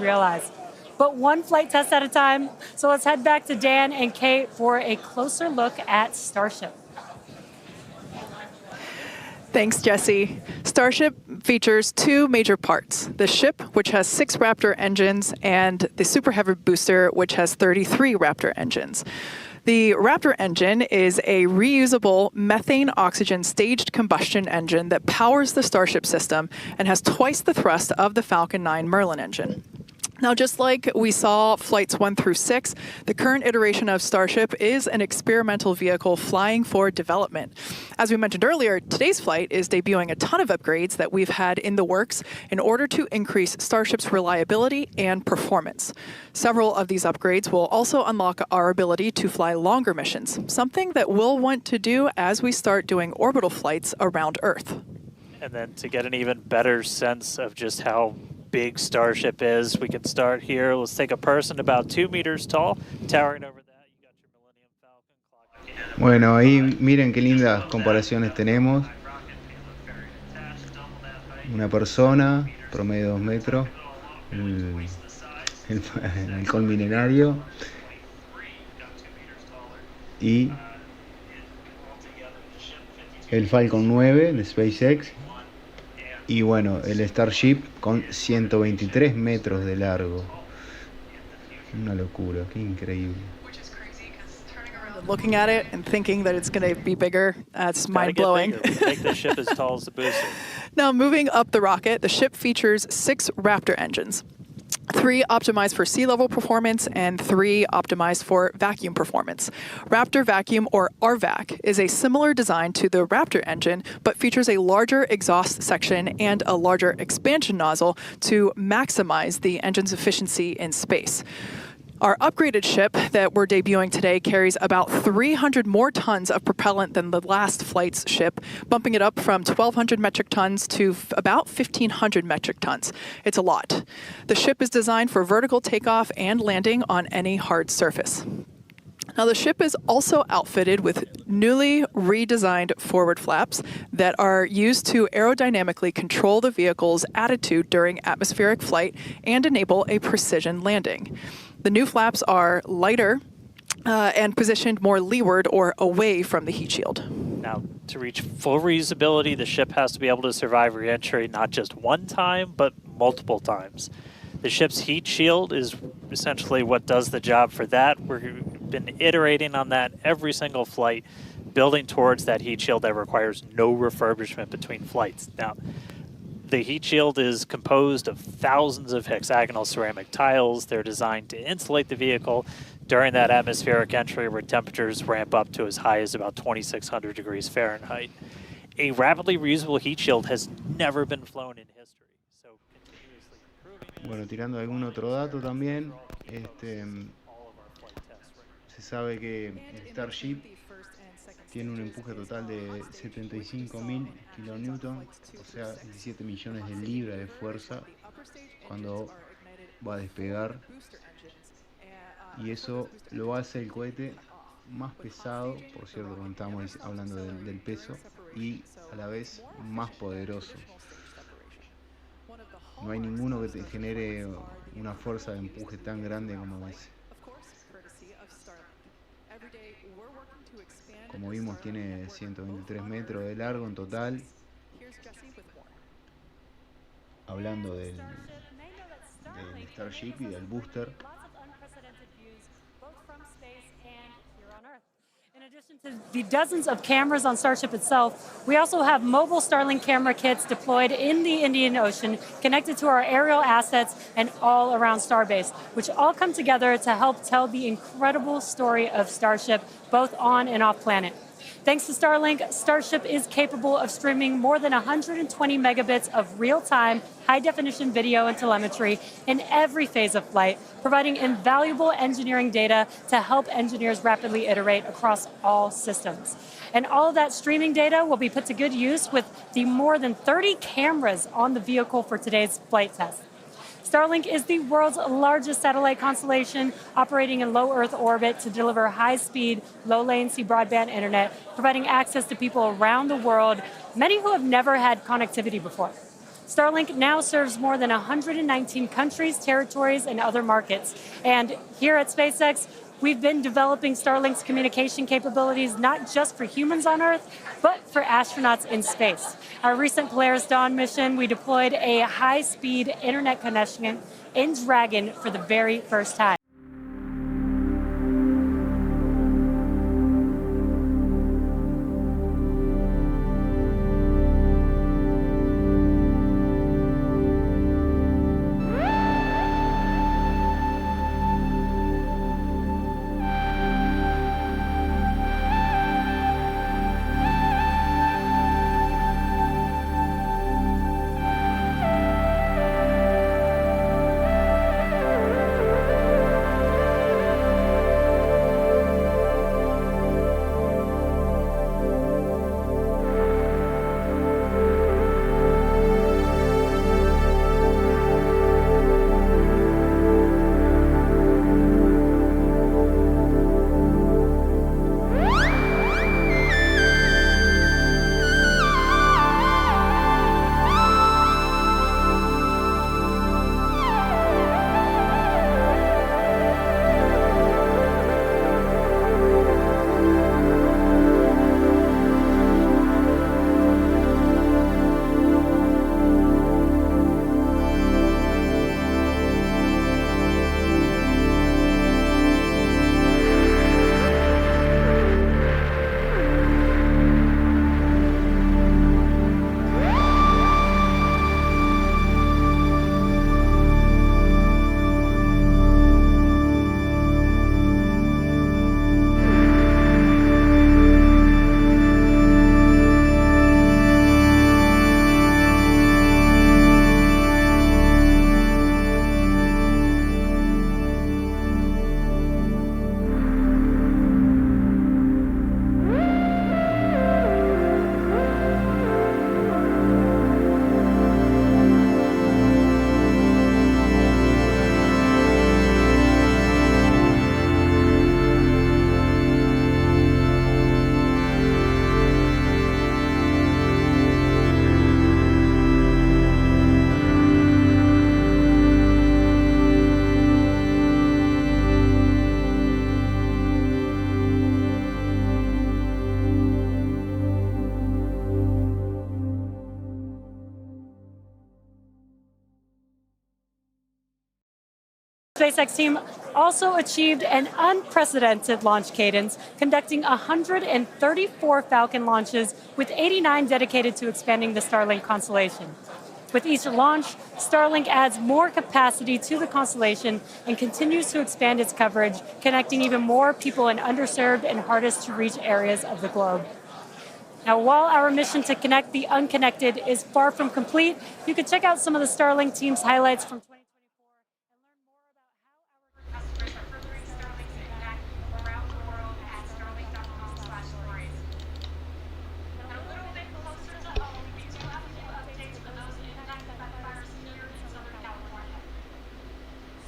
realize. But one flight test at a time, so let's head back to Dan and Kate for a closer look at Starship. Thanks, Jesse. Starship features two major parts: the ship, which has 6 Raptor engines, and the Super Heavy booster, which has 33 Raptor engines. The Raptor engine is a reusable methane-oxygen staged combustion engine that powers the Starship system and has twice the thrust of the Falcon 9 Merlin engine. Now, just like we saw flights 1 through 6, the current iteration of Starship is an experimental vehicle flying for development. As we mentioned earlier, today's flight is debuting a ton of upgrades that we've had in the works in order to increase Starship's reliability and performance. Several of these upgrades will also unlock our ability to fly longer missions, something that we'll want to do as we start doing orbital flights around Earth. And then to get an even better sense of just how big Starship is, we can start here. Let's take a person about 2 meters tall, towering over that. You got your Millennium Falcon clock. Bueno, ahí miren qué lindas comparaciones tenemos. Una persona, promedio 2 metros, el halcón milenario y el Falcon 9 de SpaceX. Y bueno, el Starship con 123 metros de largo. Una locura, qué increíble. Looking at it and thinking that it's going to be bigger, it's mind-blowing. Make the ship as tall as the booster. Now, moving up the rocket, the ship features 6 Raptor engines. 3 optimized for sea level performance and 3 optimized for vacuum performance. Raptor Vacuum, or RVAC, is a similar design to the Raptor engine, but features a larger exhaust section and a larger expansion nozzle to maximize the engine's efficiency in space. Our upgraded ship that we're debuting today carries about 300 more tons of propellant than the last flight's ship, bumping it up from 1,200 metric tons to about 1,500 metric tons. It's a lot. The ship is designed for vertical takeoff and landing on any hard surface. Now, the ship is also outfitted with newly redesigned forward flaps that are used to aerodynamically control the vehicle's attitude during atmospheric flight and enable a precision landing. The new flaps are lighter and positioned more leeward or away from the heat shield. Now, to reach full reusability, the ship has to be able to survive re-entry not just one time, but multiple times. The ship's heat shield is essentially what does the job for that. We've been iterating on that every single flight, building towards that heat shield that requires no refurbishment between flights. Now, the heat shield is composed of thousands of hexagonal ceramic tiles. They're designed to insulate the vehicle during that atmospheric entry where temperatures ramp up to as high as about 2,600 degrees Fahrenheit. A rapidly reusable heat shield has never been flown in history. So continuously improving it. Bueno, tirando algún otro dato también, se sabe que el Starship tiene un empuje total de 75.000 kilonewton, o sea, 17 millones de libras de fuerza cuando va a despegar. Y eso lo hace el cohete más pesado, por cierto, cuando estamos hablando del peso, y a la vez más poderoso. No hay ninguno que te genere una fuerza de empuje tan grande como ese. Como vimos, tiene 123 metros de largo en total. Hablando del Starship y del booster. In addition to the dozens of cameras on Starship itself, we also have mobile Starlink camera kits deployed in the Indian Ocean, connected to our aerial assets and all around Starbase, which all come together to help tell the incredible story of Starship, both on and off planet. Thanks to Starlink, Starship is capable of streaming more than 120 megabits of real-time, high-definition video and telemetry in every phase of flight, providing invaluable engineering data to help engineers rapidly iterate across all systems. And all of that streaming data will be put to good use with the more than 30 cameras on the vehicle for today's flight test. Starlink is the world's largest satellite constellation, operating in low Earth orbit to deliver high-speed, low-latency broadband internet, providing access to people around the world, many who have never had connectivity before. Starlink now serves more than 119 countries, territories, and other markets. And here at SpaceX, we've been developing Starlink's communication capabilities not just for humans on Earth, but for astronauts in space. Our recent Polaris Dawn mission, we deployed a high-speed internet connection in Dragon for the very first time. SpaceX team also achieved an unprecedented launch cadence, conducting 134 Falcon launches, with 89 dedicated to expanding the Starlink constellation. With each launch, Starlink adds more capacity to the constellation and continues to expand its coverage, connecting even more people in underserved and hardest to reach areas of the globe. Now, while our mission to connect the unconnected is far from complete, you can check out some of the Starlink team's highlights from 2024 and learn more about how our customers are furthering Starlink's impact around the world at starlink.com/stories. And a little bit closer to home, we do have a few updates for those impacted by the virus here in Southern California.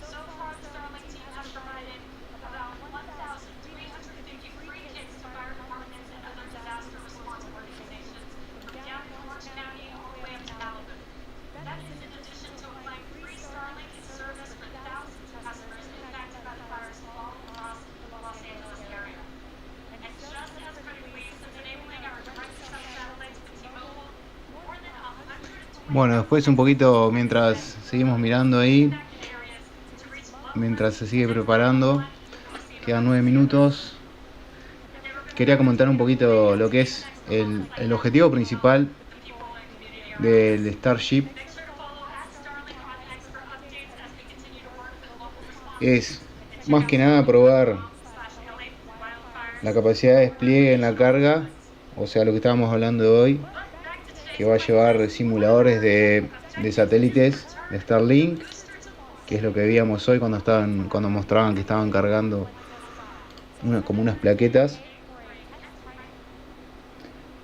So far, the Starlink team has provided about 1,350 free kits to fire departments and other disaster response organizations from down in Orange County all the way up to Malibu. That is in addition to applying free Starlink in service for thousands of customers impacted by the virus all across the Los Angeles area. And just as Credit Waves is enabling our direct-to-cell satellites with T-Mobile, more than 120 Bueno, después un poquito mientras seguimos mirando ahí, mientras se sigue preparando, quedan 9 minutos. Quería comentar un poquito lo que es el objetivo principal del Starship. Es más que nada probar la capacidad de despliegue en la carga, o sea, lo que estábamos hablando hoy, que va a llevar simuladores de satélites de Starlink, que es lo que veíamos hoy cuando mostraban que estaban cargando como unas plaquetas.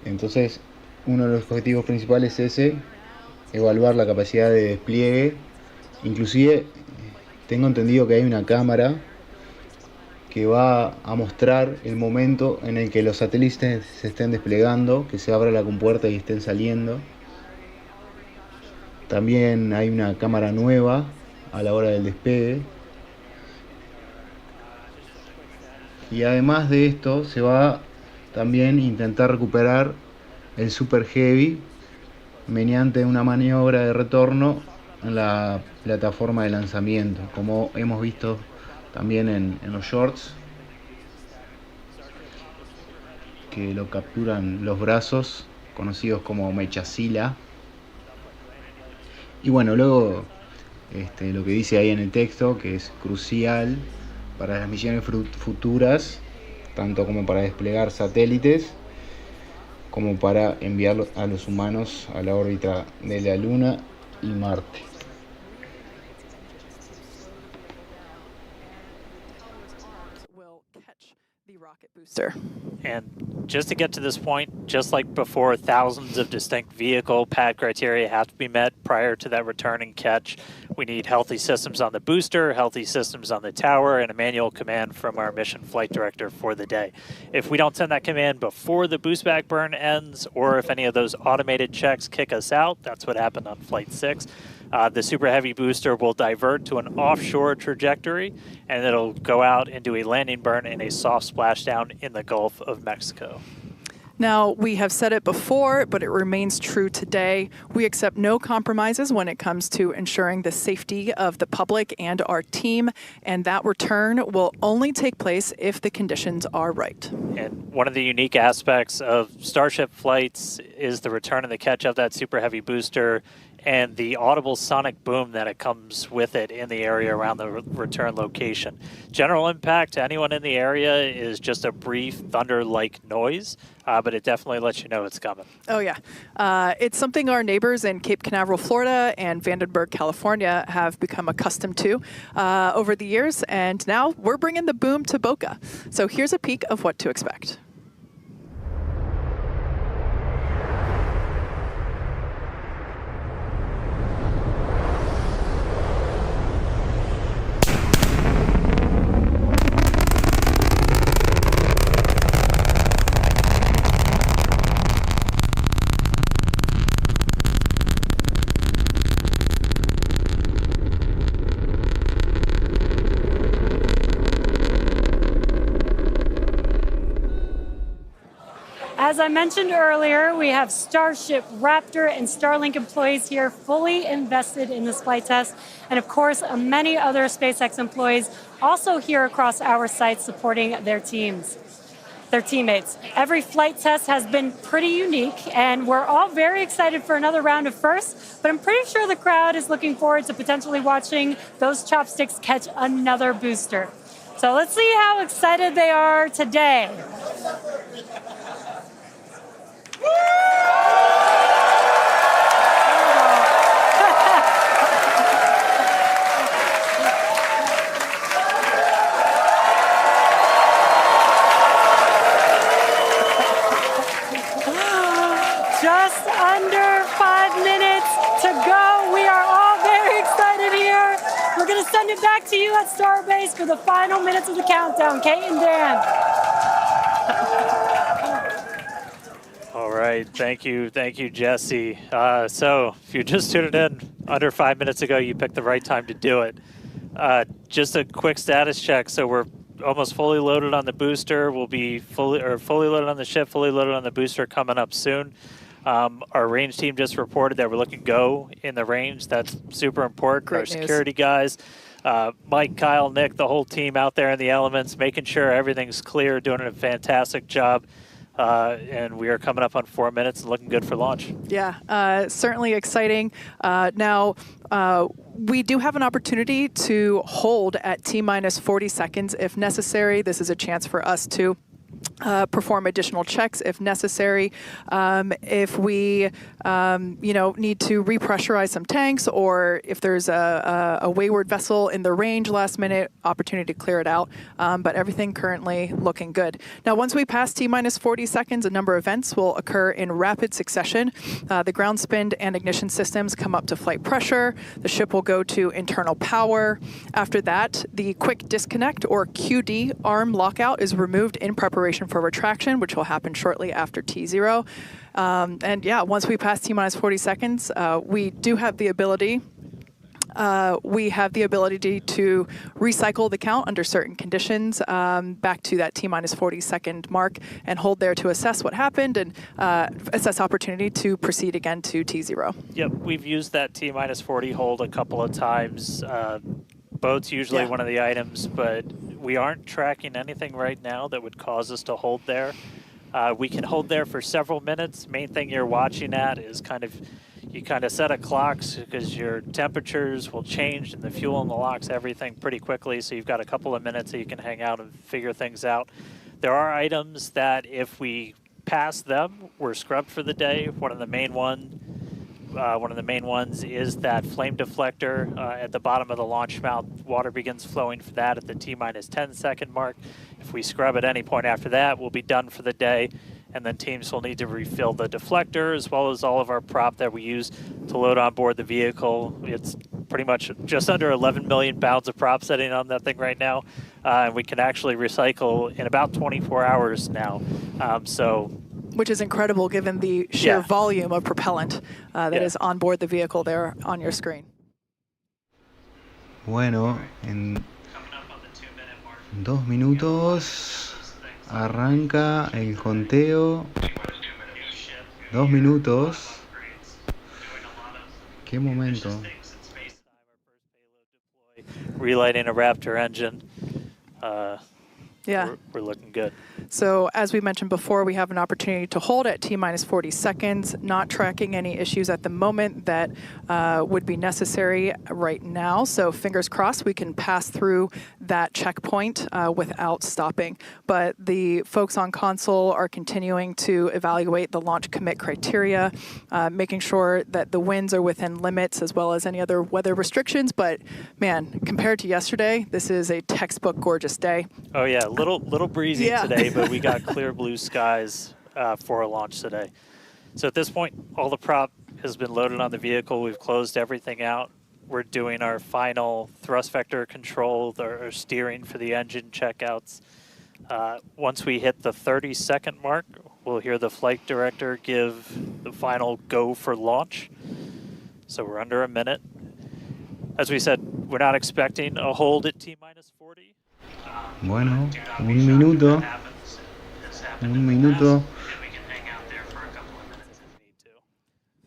Entonces, uno de los objetivos principales es ese, evaluar la capacidad de despliegue. Inclusive, tengo entendido que hay una cámara que va a mostrar el momento en el que los satélites se estén desplegando, que se abra la compuerta y estén saliendo. También hay una cámara nueva a la hora del despegue. Y además de esto, se va también a intentar recuperar el Super Heavy mediante una maniobra de retorno en la plataforma de lanzamiento, como hemos visto también en los shorts, que lo capturan los brazos, conocidos como mechasila. Y bueno, luego lo que dice ahí en el texto, que es crucial para las misiones futuras, tanto como para desplegar satélites, como para enviar a los humanos a la órbita de la Luna y Marte. And just to get to this point, just like before, thousands of distinct vehicle pad criteria have to be met prior to that return and catch. We need healthy systems on the booster, healthy systems on the tower, and a manual command from our mission flight director for the day. If we don't send that command before the boost back burn ends, or if any of those automated checks kick us out, that's what happened on Flight 6, the Super Heavy booster will divert to an offshore trajectory, and it'll go out and do a landing burn and a soft splashdown in the Gulf of Mexico. Now, we have said it before, but it remains true today. We accept no compromises when it comes to ensuring the safety of the public and our team, and that return will only take place if the conditions are right. And one of the unique aspects of Starship flights is the return and the catch of that Super Heavy booster and the audible sonic boom that it comes with it in the area around the return location. General impact to anyone in the area is just a brief thunder-like noise, but it definitely lets you know it's coming. Oh, yeah. It's something our neighbors in Cape Canaveral, Florida, and Vandenberg, California have become accustomed to over the years, and now we're bringing the boom to Boca. So here's a peek of what to expect. As I mentioned earlier, we have Starship, Raptor, and Starlink employees here fully invested in this flight test. And of course, many other SpaceX employees also here across our site supporting their teams, their teammates. Every flight test has been pretty unique, and we're all very excited for another round of firsts, but I'm pretty sure the crowd is looking forward to potentially watching those chopsticks catch another booster. So let's see how excited they are today. Just under 5 minutes to go. We are all very excited here. We're going to send it back to you at Starbase for the final minutes of the countdown. Kate and Dan. All right, thank you, Jesse. So if you're just tuning in under 5 minutes ago, you picked the right time to do it. Just a quick status check. So we're almost fully loaded on the booster. We'll be fully loaded on the ship, fully loaded on the booster coming up soon. Our range team just reported that we're looking go in the range. That's super important. Great Our news. security guys, Mike, Kyle, Nick, the whole team out there in the elements, making sure everything's clear, doing a fantastic job. And we are coming up on 4 minutes and looking good for launch. Yeah, certainly exciting. Now, we do have an opportunity to hold at T-minus 40 seconds if necessary. This is a chance for us to perform additional checks if necessary. If we, need to repressurize some tanks, or if there's a wayward vessel in the range last minute, opportunity to clear it out. But everything currently looking good. Now, once we pass T-minus 40 seconds, a number of events will occur in rapid succession. The ground spin and ignition systems come up to flight pressure. The ship will go to internal power. After that, the quick disconnect, or QD, arm lockout is removed in preparation for retraction, which will happen shortly after T0. And yeah, once we pass T minus 40 seconds, we do have the ability to recycle the count under certain conditions back to that T minus 40 second mark and hold there to assess what happened and assess opportunity to proceed again to T0. Yep, we've used that T minus 40 hold a couple of times. Boat's usually one of the items, but we aren't tracking anything right now that would cause us to hold there. We can hold there for several minutes. Main thing you're watching at is you kind of set a clocks because your temperatures will change and the fuel and the locks, everything pretty quickly. So you've got a couple of minutes that you can hang out and figure things out. There are items that if we pass them, we're scrubbed for the day. One of the main ones is that flame deflector at the bottom of the launch mount. Water begins flowing for that at the T minus 10 second mark. If we scrub at any point after that, we'll be done for the day. And then teams will need to refill the deflector as well as all of our prop that we use to load on board the vehicle. It's pretty much just under 11 million pounds of prop sitting on that thing right now. And we can actually recycle in about 24 hours now. Which is incredible given the sheer volume of propellant that is on board the vehicle there on your screen. Bueno, en 2 minutos arranca el conteo. 2 minutos. Qué momento. Relighting a Raptor engine. We're looking good. So as we mentioned before, we have an opportunity to hold at T minus 40 seconds, not tracking any issues at the moment that would be necessary right now. So fingers crossed we can pass through that checkpoint without stopping. But the folks on console are continuing to evaluate the launch commit criteria, making sure that the winds are within limits as well as any other weather restrictions. But man, compared to yesterday, this is a textbook gorgeous day. Oh yeah, little breezy today, but we got clear blue skies for a launch today. So at this point, all the prop has been loaded on the vehicle. We've closed everything out. We're doing our final thrust vector control, or steering for the engine checkouts. Once we hit the 30-second mark, we'll hear the flight director give the final go for launch. So we're under a minute. As we said, we're not expecting a hold at T minus 40. Bueno, un minuto.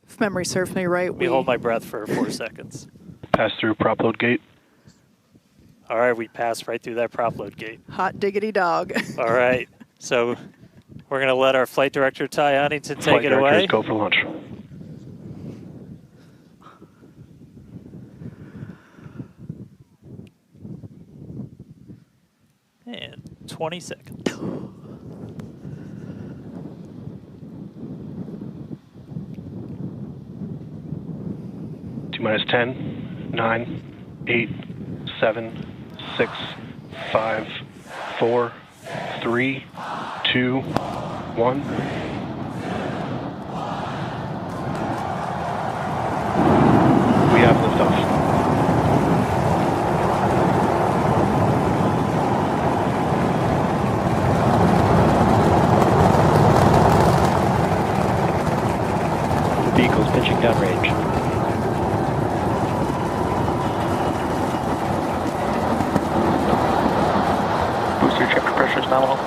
If memory serves me right, we hold my breath for 4 seconds. Pass through prop load gate. All right, we passed right through that prop load gate. Hot diggity dog. All right, so we're going to let our flight director, Ty Huntington, take it away. Go for launch. And 20 seconds. T minus 10, 9, 8, 7, 6, 5, 4, 3, 2, 1. We have liftoff. Vehicle's pitching downrange. Booster chamber pressure is nominal.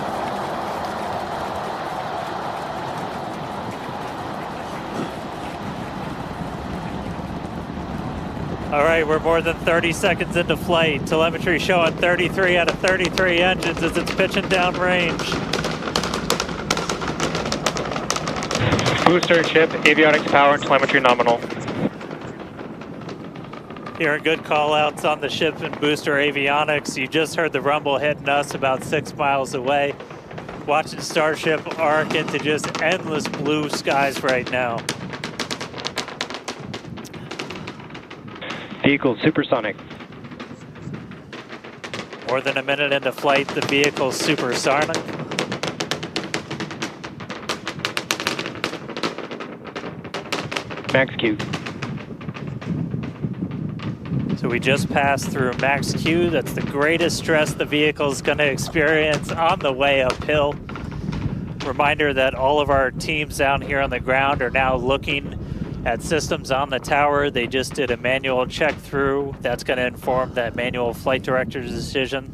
All right, we're more than 30 seconds into flight. Telemetry showing 33 out of 33 engines as it's pitching downrange. Booster, chip, avionics, power, and telemetry nominal. Hearing good call-outs on the ship and booster avionics. You just heard the rumble hitting us about 6 miles away. Watching Starship arc into just endless blue skies right now. Vehicle supersonic. More than a minute into flight, the vehicle's supersonic. Max Q. So we just passed through max Q. That's the greatest stress the vehicle's going to experience on the way uphill. Reminder that all of our teams down here on the ground are now looking at systems on the tower. They just did a manual check through. That's going to inform that manual flight director's decision.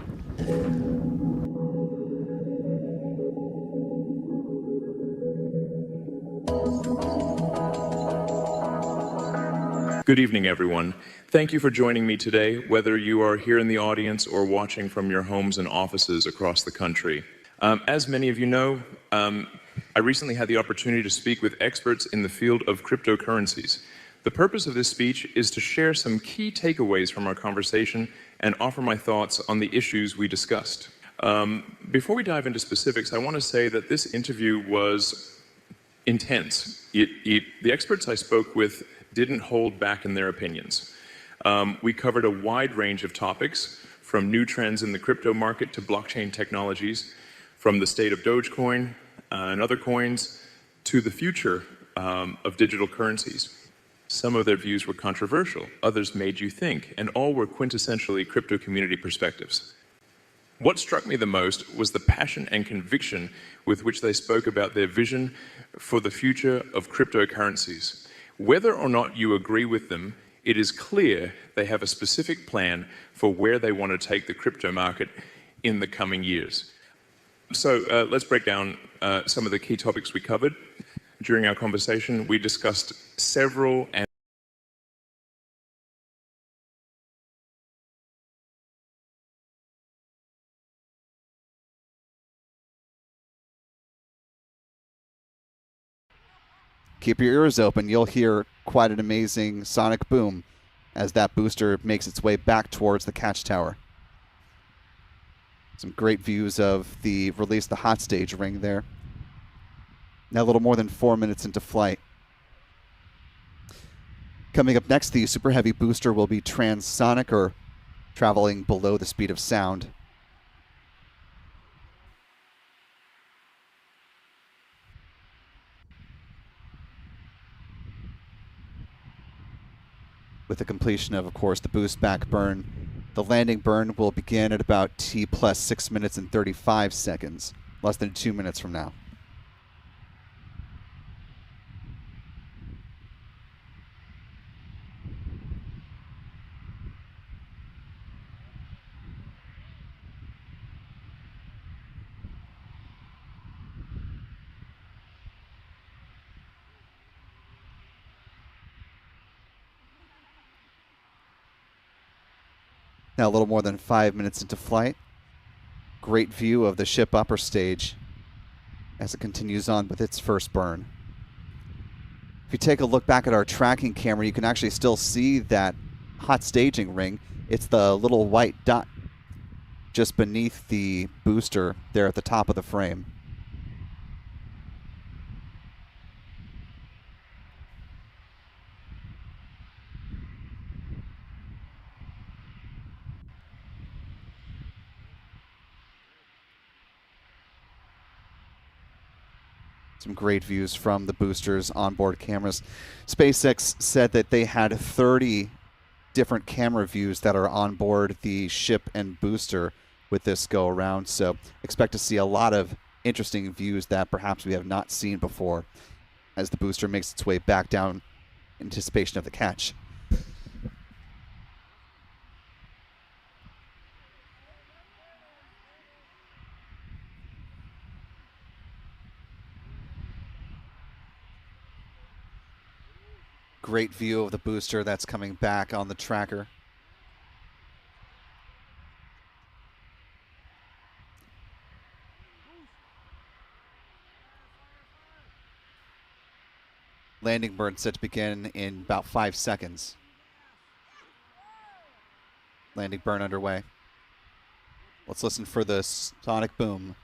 Good evening, everyone. Thank you for joining me today, whether you are here in the audience or watching from your homes and offices across the country. As many of you know, I recently had the opportunity to speak with experts in the field of cryptocurrencies. The purpose of this speech is to share some key takeaways from our conversation and offer my thoughts on the issues we discussed. Before we dive into specifics, I want to say that this interview was intense. The experts I spoke with didn't hold back in their opinions. We covered a wide range of topics, from new trends in the crypto market to blockchain technologies, from the state of Dogecoin and other coins to the future of digital currencies. Some of their views were controversial, others made you think, and all were quintessentially crypto community perspectives. What struck me the most was the passion and conviction with which they spoke about their vision for the future of cryptocurrencies. Whether or not you agree with them, it is clear they have a specific plan for where they want to take the crypto market in the coming years. So let's break down some of the key topics we covered. During our conversation, we discussed several and keep your ears open. You'll hear quite an amazing sonic boom as that booster makes its way back towards the catch tower. Some great views of the release, the hot stage ring there. Now a little more than 4 minutes into flight. Coming up next, the Super Heavy booster will be transonic, or traveling below the speed of sound. With the completion of course, the boost back burn, the landing burn will begin at about T plus 6 minutes and 35 seconds, less than 2 minutes from now. Now a little more than 5 minutes into flight. Great view of the ship upper stage as it continues on with its first burn. If you take a look back at our tracking camera, you can actually still see that hot staging ring. It's the little white dot just beneath the booster there at the top of the frame. Some great views from the booster's onboard cameras. SpaceX said that they had 30 different camera views that are on board the ship and booster with this go around. So expect to see a lot of interesting views that perhaps we have not seen before as the booster makes its way back down in anticipation of the catch. Great view of the booster that's coming back on the tracker. Landing burn set to begin in about 5 seconds. Landing burn underway. Let's listen for the sonic boom.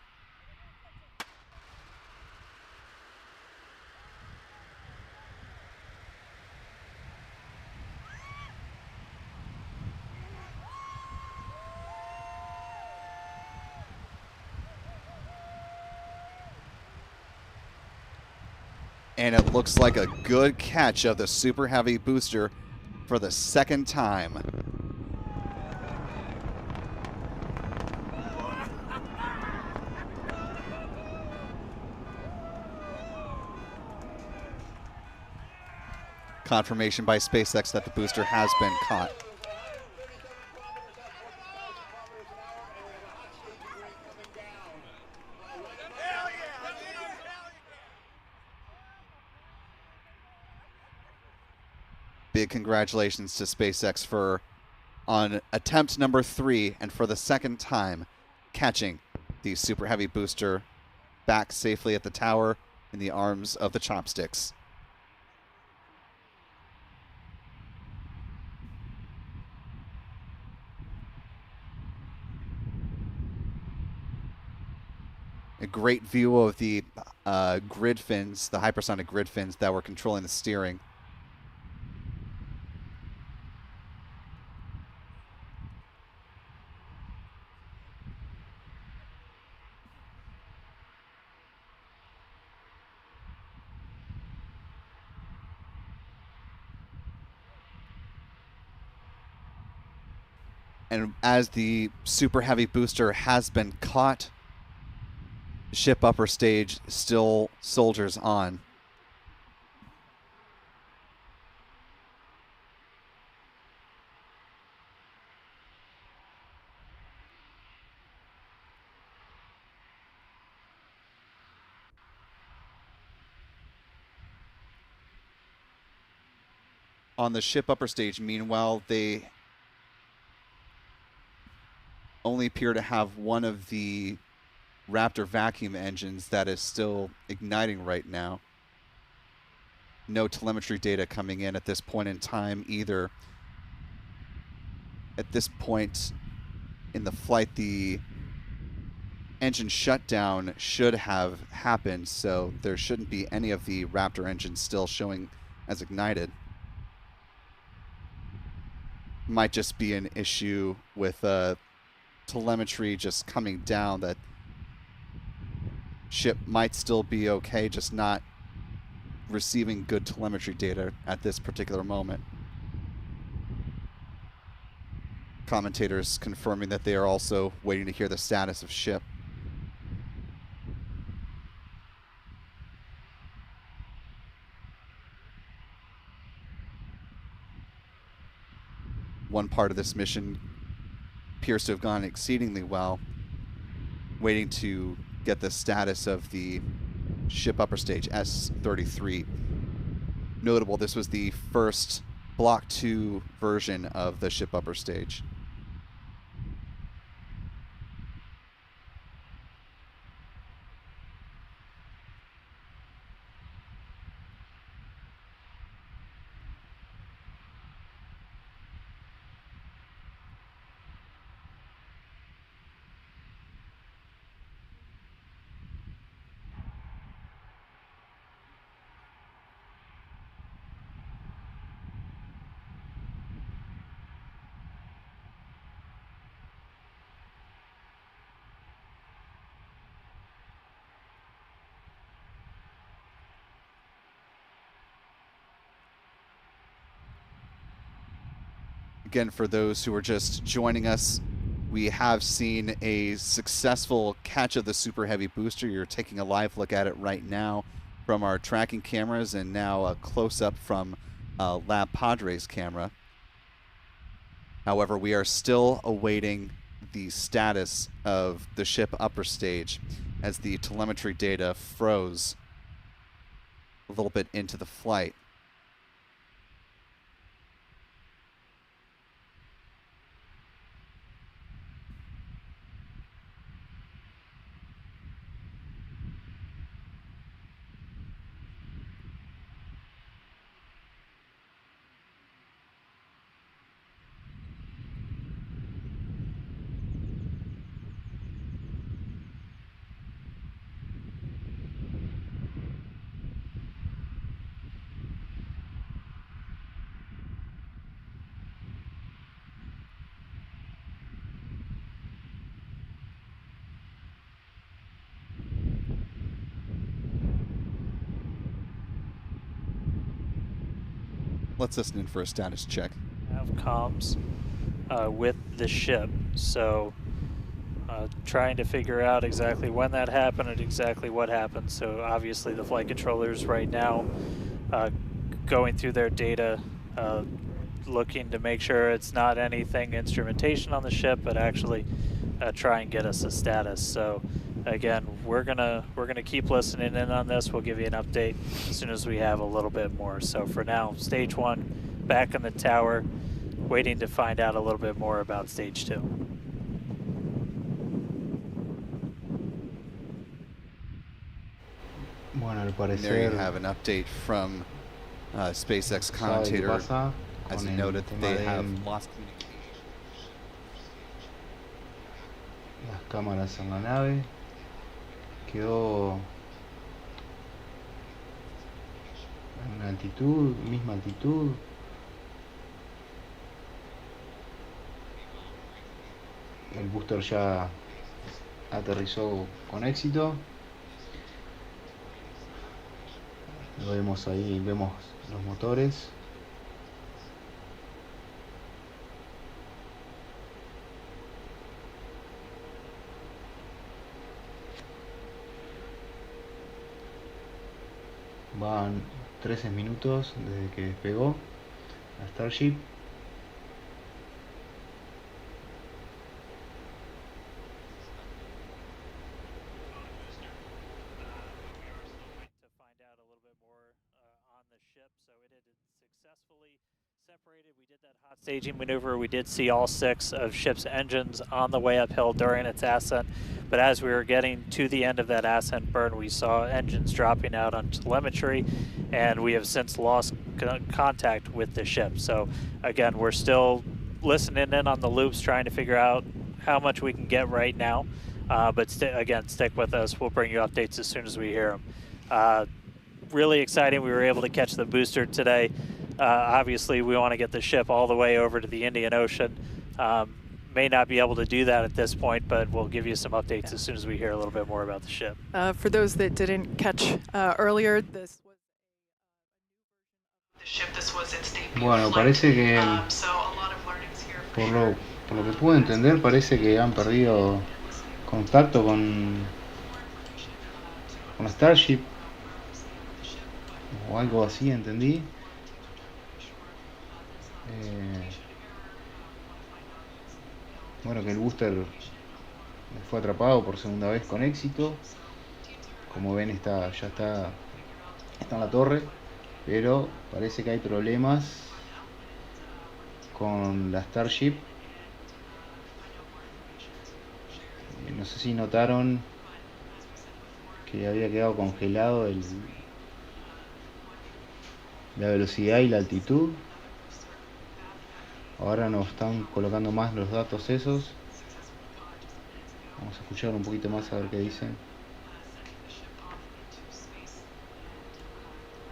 And it looks like a good catch of the Super Heavy booster for the second time. Confirmation by SpaceX that the booster has been caught. Big congratulations to SpaceX on attempt number 3 and for the second time catching the Super Heavy booster back safely at the tower in the arms of the chopsticks. A great view of the grid fins, the hypersonic grid fins that were controlling the steering. And as the Super Heavy booster has been caught, ship upper stage still soldiers on. On the ship upper stage, meanwhile, they only appear to have one of the Raptor vacuum engines that is still igniting right now. No telemetry data coming in at this point in time either. At this point in the flight, the engine shutdown should have happened, so there shouldn't be any of the Raptor engines still showing as ignited. Might just be an issue with telemetry just coming down, that ship might still be okay, just not receiving good telemetry data at this particular moment. Commentators confirming that they are also waiting to hear the status of ship. One part of this mission appears to have gone exceedingly well, waiting to get the status of the ship upper stage, S-33. Notable, this was the first Block 2 version of the ship upper stage. Again, for those who are just joining us, we have seen a successful catch of the Super Heavy booster. You're taking a live look at it right now from our tracking cameras, and now a close-up from Lab Padre's camera. However, we are still awaiting the status of the ship upper stage as the telemetry data froze a little bit into the flight. Let's listen in for a status check. Have comms with the ship, so trying to figure out exactly when that happened and exactly what happened. So obviously the flight controllers right now going through their data, looking to make sure it's not anything instrumentation on the ship, but actually try and get us a status. So again, we're gonna keep listening in on this. We'll give you an update as soon as we have a little bit more. So for now, stage 1 back in the tower, waiting to find out a little bit more about stage 2. Bueno, al There parecer you have an update from SpaceX sabe qué commentator, pasa as con he el noted that tema they de have lost communication. las cámaras en la nave. Quedó en una altitud, misma altitud. El booster ya aterrizó con éxito. Lo vemos ahí, vemos los motores. Van 13 minutos desde que despegó la Starship. Separated. We did that hot staging maneuver. We did see all 6 of ship's engines on the way uphill during its ascent, but as we were getting to the end of that ascent burn, we saw engines dropping out on telemetry, and we have since lost contact with the ship. So again, we're still listening in on the loops, trying to figure out how much we can get right now, but again, stick with us. We'll bring you updates as soon as we hear them. Really exciting. We were able to catch the booster today. Obviously, we want to get the ship all the way over to the Indian Ocean. May not be able to do that at this point, but we'll give you some updates as soon as we hear a little bit more about the ship. For those that didn't catch earlier, this was the ship. This was its debut Bueno, flight. parece que So a lot of learnings here. por lo que puedo entender, parece que han perdido contacto con la Starship o algo así, entendí. Bueno, que el booster fue atrapado por segunda vez con éxito. Como ven, ya está en la torre, pero parece que hay problemas con la Starship. No sé si notaron que había quedado congelado la velocidad y la altitud. Ahora nos están colocando más los datos esos. Vamos a escuchar un poquito más a ver qué dicen.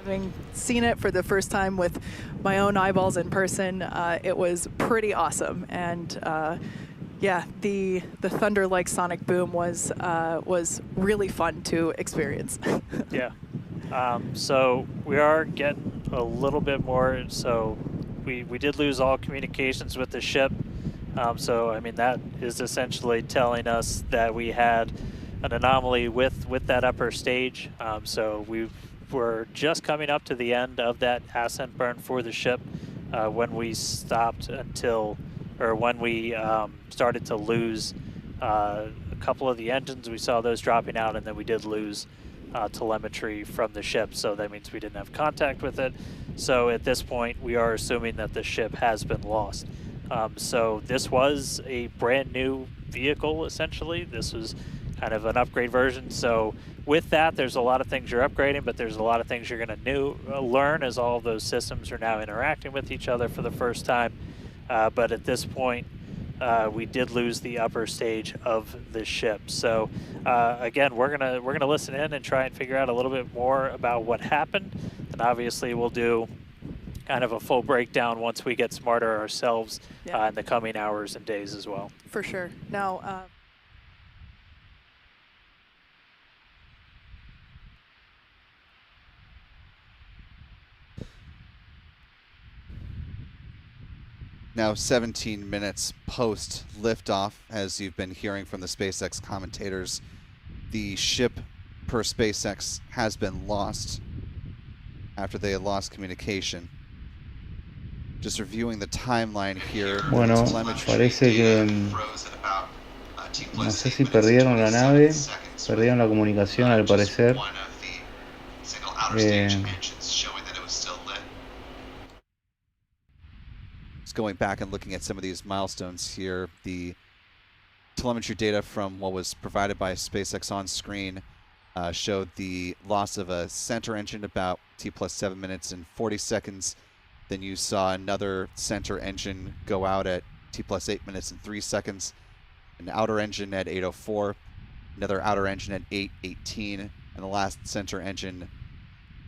Having seen it for the first time with my own eyeballs in person, it was pretty awesome. And yeah, the thunder-like sonic boom was really fun to experience. Yeah. So we are getting a little bit more. So we did lose all communications with the ship. So I mean, that is essentially telling us that we had an anomaly with that upper stage. So we were just coming up to the end of that ascent burn for the ship when we stopped when we started to lose a couple of the engines. We saw those dropping out, and then we did lose telemetry from the ship, so that means we didn't have contact with it. So at this point, we are assuming that the ship has been lost. So this was a brand new vehicle, essentially. This was kind of an upgrade version. So with that, there's a lot of things you're upgrading, but there's a lot of things you're going to learn as all of those systems are now interacting with each other for the first time. But at this point, we did lose the upper stage of the ship. So again, we're gonna listen in and try and figure out a little bit more about what happened, and obviously we'll do kind of a full breakdown once we get smarter ourselves in the coming hours and days as well. For sure. Now, Now 17 minutes post liftoff, as you've been hearing from the SpaceX commentators, the ship per SpaceX has been lost. after they lost communication. Just reviewing the timeline here. Bueno, parece que no sé si perdieron la nave, perdieron la comunicación al parecer. Just going back and looking at some of these milestones here, the telemetry data from what was provided by SpaceX on screen showed the loss of a center engine about T plus 7 minutes and 40 seconds. Then you saw another center engine go out at T plus 8 minutes and 3 seconds. An outer engine at 8:04, another outer engine at 8:18, and the last center engine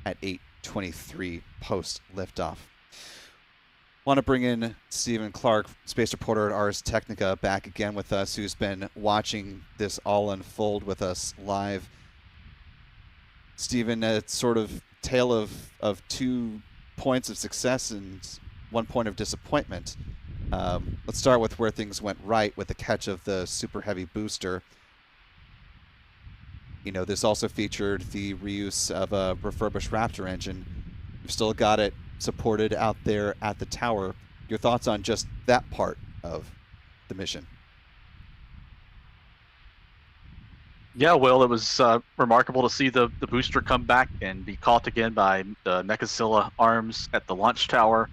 at 8:23 post liftoff. Want to bring in Stephen Clark, space reporter at Ars Technica, back again with us, who's been watching this all unfold with us live. Stephen, it's sort of tale of 2 points of success and 1 point of disappointment. Let's start with where things went right with the catch of the super heavy booster. You know, this also featured the reuse of a refurbished Raptor engine. You've still got it supported out there at the tower. Your thoughts on just that part of the mission? Yeah, well, it was remarkable to see the booster come back and be caught again by the Mechazilla arms at the launch tower.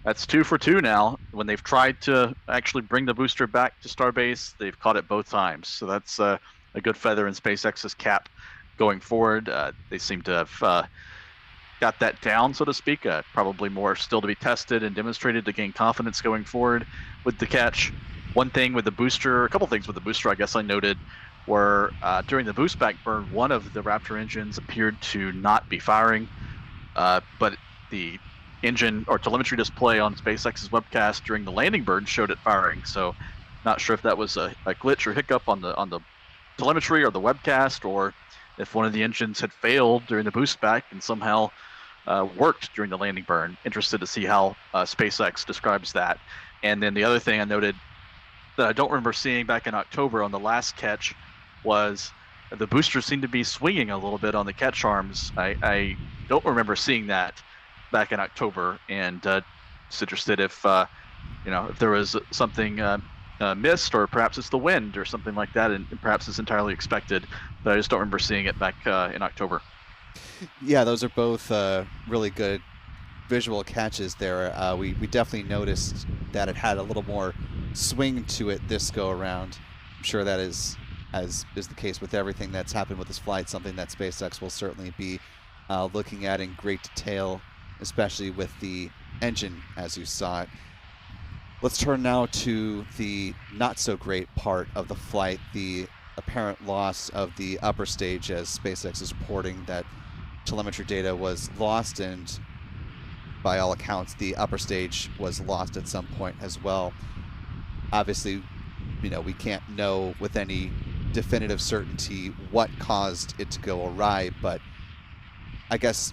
That's 2 for 2 now. When they've tried to actually bring the booster back to Starbase, they've caught it both times. So that's a good feather in SpaceX's cap going forward. They seem to have got that down, so to speak. Probably more still to be tested and demonstrated to gain confidence going forward with the catch. One thing with the booster, a couple things with the booster, I guess I noted, were during the boost back burn, one of the Raptor engines appeared to not be firing, but the engine or telemetry display on SpaceX's webcast during the landing burn showed it firing. So not sure if that was a glitch or hiccup on the telemetry or the webcast, or if one of the engines had failed during the boost back and somehow worked during the landing burn. Interested to see how SpaceX describes that. And then the other thing I noted that I don't remember seeing back in October on the last catch was the booster seemed to be swinging a little bit on the catch arms. I don't remember seeing that back in October, and just interested if if there was something missed, or perhaps it's the wind or something like that, and perhaps it's entirely expected, but I just don't remember seeing it back in October. Yeah, those are both really good visual catches there. We definitely noticed that it had a little more swing to it this go around. I'm sure that is, as is the case with everything that's happened with this flight, something that SpaceX will certainly be looking at in great detail, especially with the engine as you saw it. Let's turn now to the not so great part of the flight, the apparent loss of the upper stage, as SpaceX is reporting that telemetry data was lost, and by all accounts the upper stage was lost at some point as well. Obviously, we can't know with any definitive certainty what caused it to go awry, but I guess,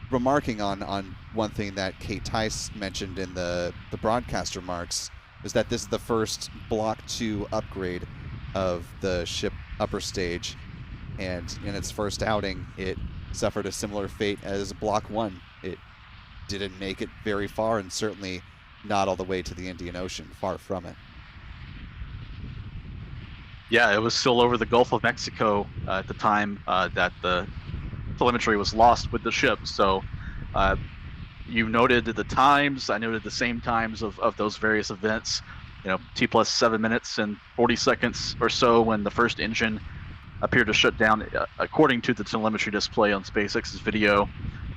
remarking on one thing that Kate Tice mentioned in the broadcast remarks is that this is the first Block 2 upgrade of the ship upper stage, and in its first outing it suffered a similar fate as Block 1. It didn't make it very far, and certainly not all the way to the Indian Ocean, far from it. Yeah, it was still over the Gulf of Mexico at the time that the telemetry was lost with the ship. So you noted the times, I noted the same times of those various events. T plus 7 minutes and 40 seconds or so when the first engine appeared to shut down, according to the telemetry display on SpaceX's video,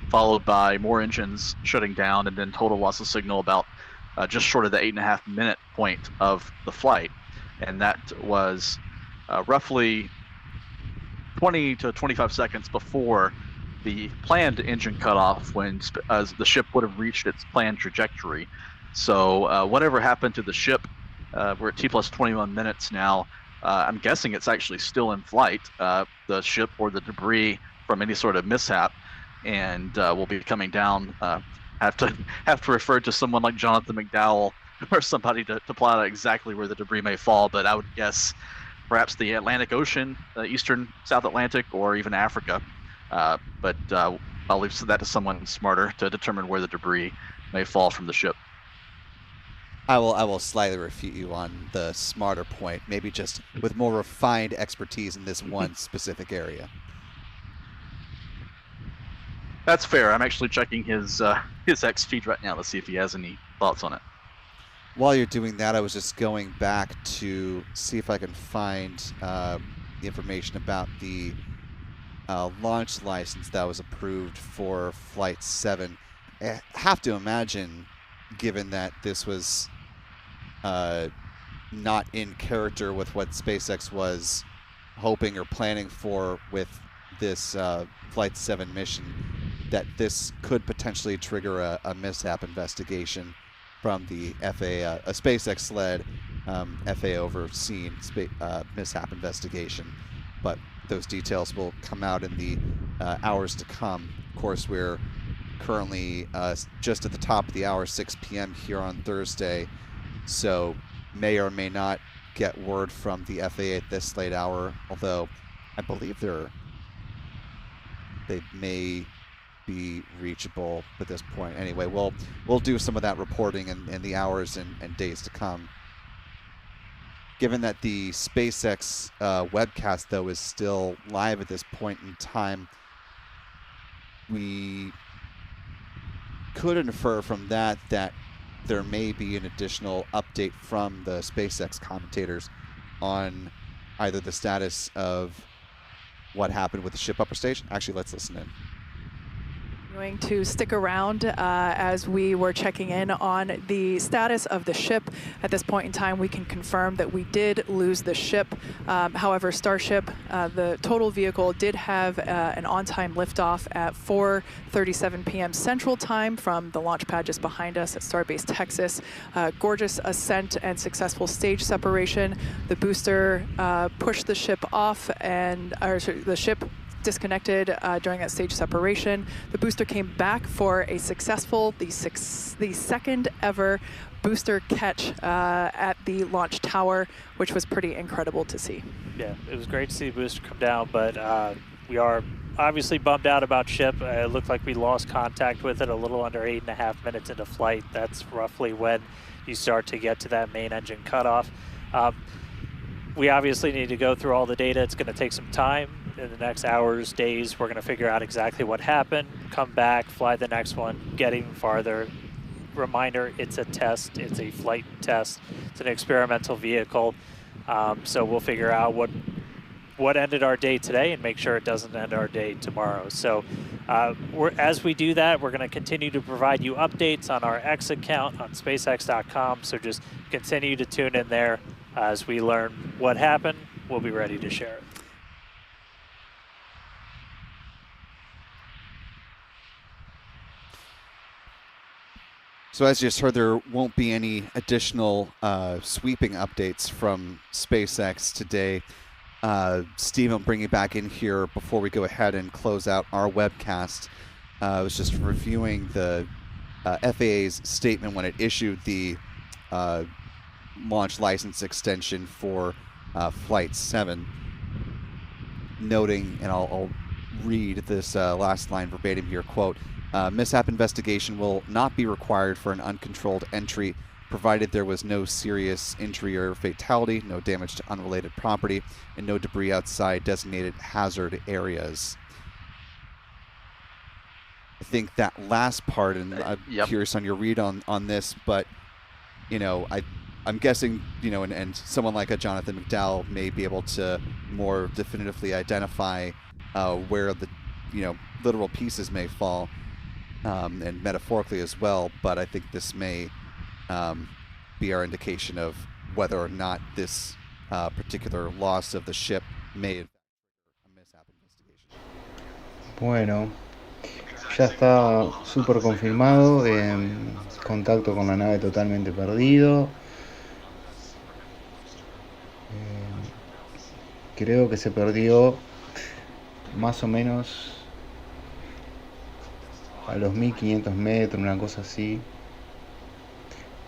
followed by more engines shutting down, and then total loss of signal about just short of the 8.5 minute point of the flight. And that was roughly 20 to 25 seconds before the planned engine cutoff, when the ship would have reached its planned trajectory. So whatever happened to the ship, we're at T plus 21 minutes now. I'm guessing it's actually still in flight, the ship or the debris from any sort of mishap, and will be coming down. Have to refer to someone like Jonathan McDowell or somebody to plot out exactly where the debris may fall, but I would guess perhaps the Atlantic Ocean, eastern South Atlantic, or even Africa. But I'll leave that to someone smarter to determine where the debris may fall from the ship. I will slightly refute you on the smarter point, maybe just with more refined expertise in this one specific area. That's fair. I'm actually checking his X feed right now to see if he has any thoughts on it. While you're doing that, I was just going back to see if I can find the information about the launch license that was approved for Flight 7. I have to imagine, given that this was not in character with what SpaceX was hoping or planning for with this Flight 7 mission, that this could potentially trigger a mishap investigation from the FAA, a SpaceX-led FAA-overseen mishap investigation. But those details will come out in the hours to come. Of course, we're currently just at the top of the hour, 6 p.m. here on Thursday, so may or may not get word from the FAA at this late hour, although I believe they may be reachable at this point. Anyway, we'll do some of that reporting in the hours and days to come. Given that the SpaceX webcast, though, is still live at this point in time, we could infer from that there may be an additional update from the SpaceX commentators on either the status of what happened with the ship upper stage. Actually, let's listen in. Going to stick around as we were checking in on the status of the ship. At this point in time, we can confirm that we did lose the ship. However, Starship, the total vehicle, did have an on-time liftoff at 4:37 p.m. Central Time from the launch pad just behind us at Starbase Texas. Gorgeous ascent and successful stage separation. The booster pushed the ship off, the ship disconnected during that stage separation. The booster came back for a successful, the second ever booster catch at the launch tower, which was pretty incredible to see. Yeah, it was great to see the booster come down, but we are obviously bummed out about ship. It looked like we lost contact with it a little under 8.5 minutes into flight. That's roughly when you start to get to that main engine cutoff. We obviously need to go through all the data. It's going to take some time. In the next hours, days, we're going to figure out exactly what happened, come back, fly the next one, get even farther. Reminder, it's a test. It's a flight test. It's an experimental vehicle. So we'll figure out what ended our day today and make sure it doesn't end our day tomorrow. So as we do that, we're going to continue to provide you updates on our X account on SpaceX.com. So just continue to tune in there. As we learn what happened, we'll be ready to share it. So as you just heard, there won't be any additional sweeping updates from SpaceX today. Steve, I'll bring you back in here before we go ahead and close out our webcast. I was just reviewing the FAA's statement when it issued the launch license extension for Flight 7, noting, and I'll read this last line verbatim here, quote, mishap investigation will not be required for an uncontrolled entry, provided there was no serious injury or fatality, no damage to unrelated property, and no debris outside designated hazard areas. I think that last part, and I'm curious on your read on this, but, you know, I'm guessing, you know, and someone like a Jonathan McDowell may be able to more definitively identify where the, you know, literal pieces may fall, and metaphorically as well, but I think this may be our indication of whether or not this particular loss of the ship may have a mishap investigation. Bueno, ya está súper confirmado, contacto con la nave totalmente perdido. Creo que se perdió más o menos a los 1500 metros, una cosa así.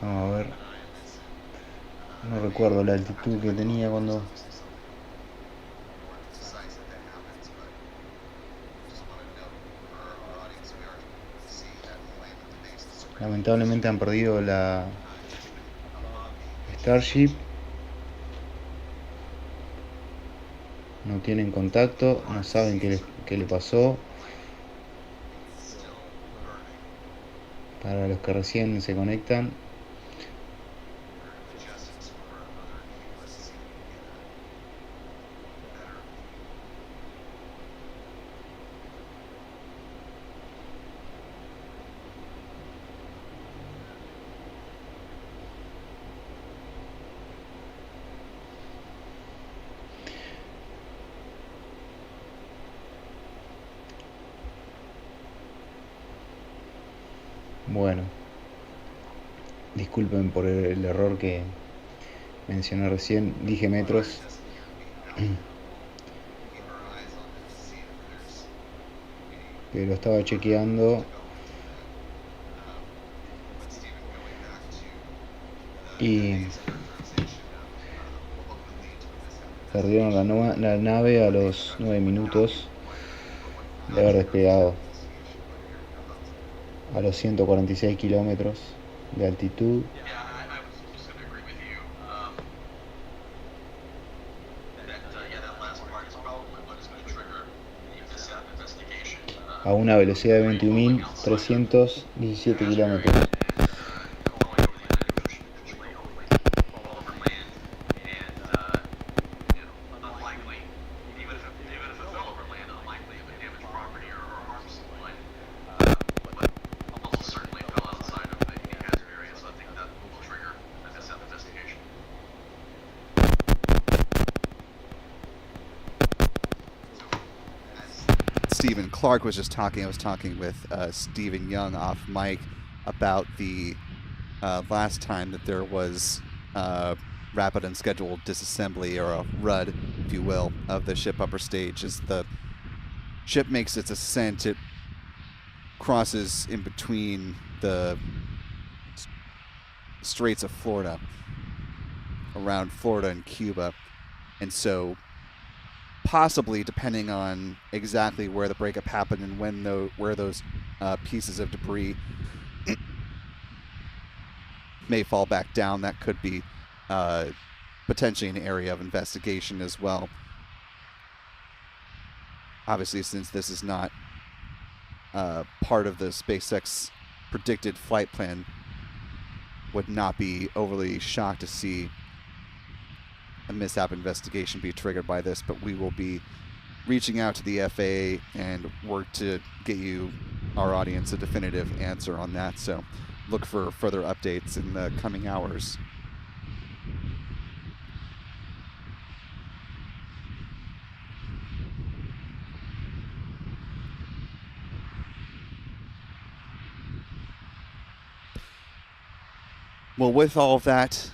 Vamos a ver. No recuerdo la altitud que tenía cuando... Lamentablemente han perdido la Starship. No tienen contacto, no saben qué le pasó. Para los que recién se conectan, bueno, disculpen por el error que mencioné recién, dije metros. Pero estaba chequeando y perdieron la nave a los 9 minutos de haber despegado, a los 146 kilómetros de altitud. A una velocidad de 21.317 kilómetros. Stephen Clark was just talking. I was talking with Stephen Young off mic about the last time that there was rapid unscheduled disassembly, or a RUD, if you will, of the ship upper stage. As the ship makes its ascent, it crosses in between the Straits of Florida, around Florida and Cuba, and so possibly, depending on exactly where the breakup happened and where those pieces of debris may fall back down, that could be potentially an area of investigation as well. Obviously, since this is not part of the SpaceX predicted flight plan, would not be overly shocked to see a mishap investigation be triggered by this, but we will be reaching out to the FAA and work to get you, our audience, a definitive answer on that. So look for further updates in the coming hours. Well, with all of that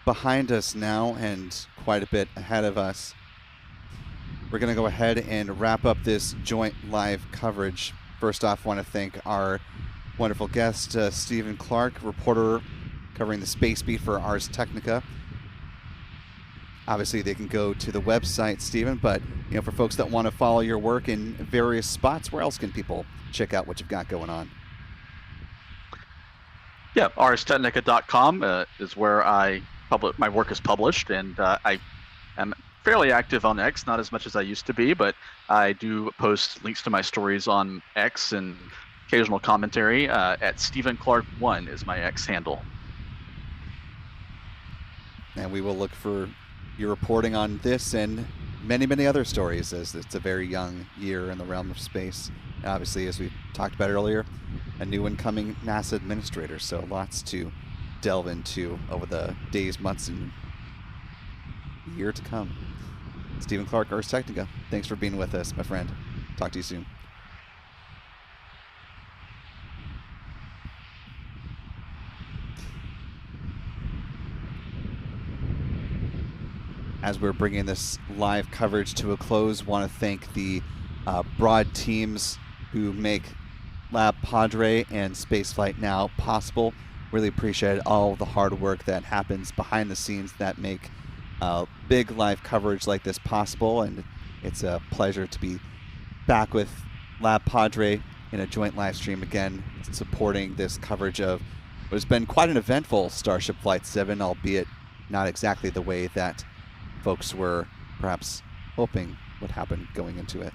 behind us now and quite a bit ahead of us, we're going to go ahead and wrap up this joint live coverage. First off, I want to thank our wonderful guest, Stephen Clark, reporter covering the space beat for Ars Technica. Obviously, they can go to the website, Stephen, but for folks that want to follow your work in various spots, where else can people check out what you've got going on? Yeah, arstechnica.com is where my work is published, and I am fairly active on X, not as much as I used to be, but I do post links to my stories on X and occasional commentary. At Stephen Clark 1 is my X handle. And we will look for your reporting on this and many, many other stories, as it's a very young year in the realm of space. Obviously, as we talked about earlier, a new incoming NASA administrator, so lots to delve into over the days, months, and year to come. Stephen Clark, Ars Technica, thanks for being with us, my friend. Talk to you soon. As we're bringing this live coverage to a close, want to thank the broad teams who make Lab Padre and Spaceflight Now possible. Really appreciate all the hard work that happens behind the scenes that make big live coverage like this possible, and it's a pleasure to be back with Lab Padre in a joint live stream, again, supporting this coverage of what has been quite an eventful Starship Flight 7, albeit not exactly the way that folks were perhaps hoping would happen going into it.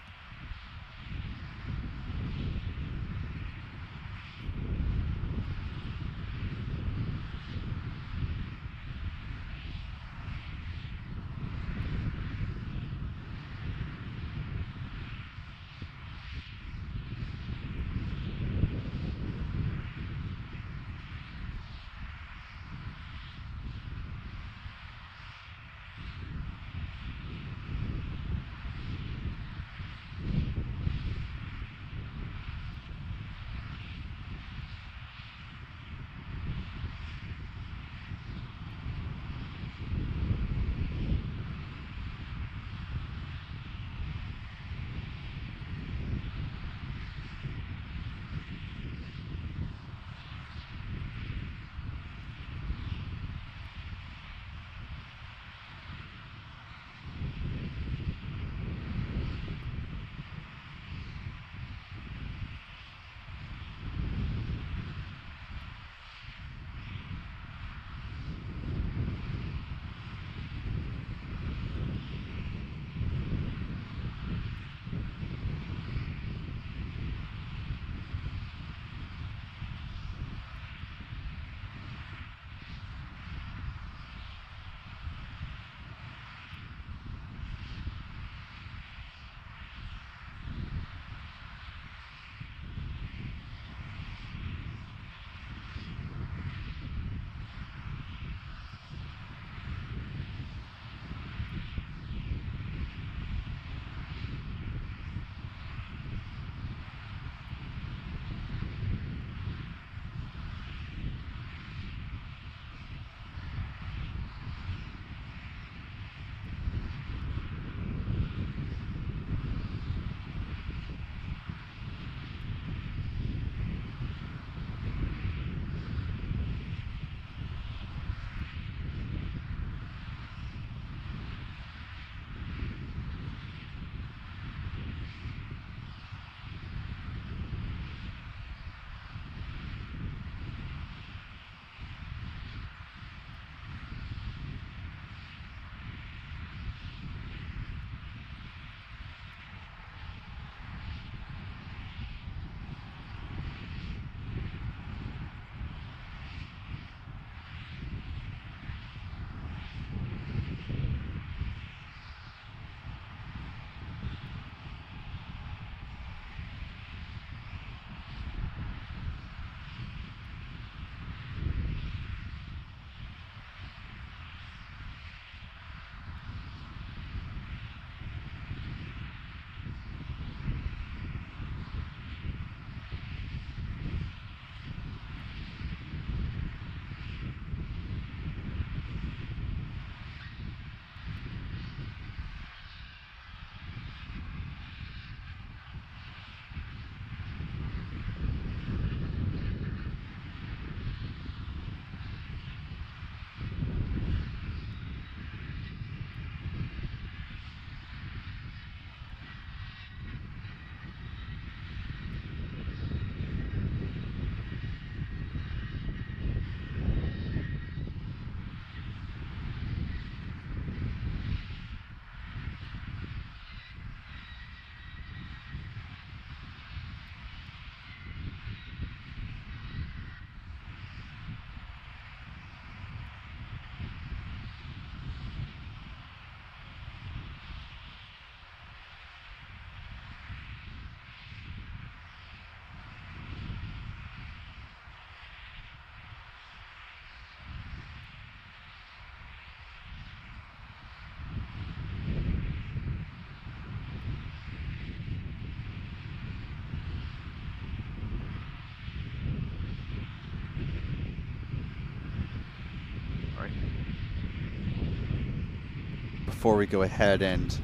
Before we go ahead and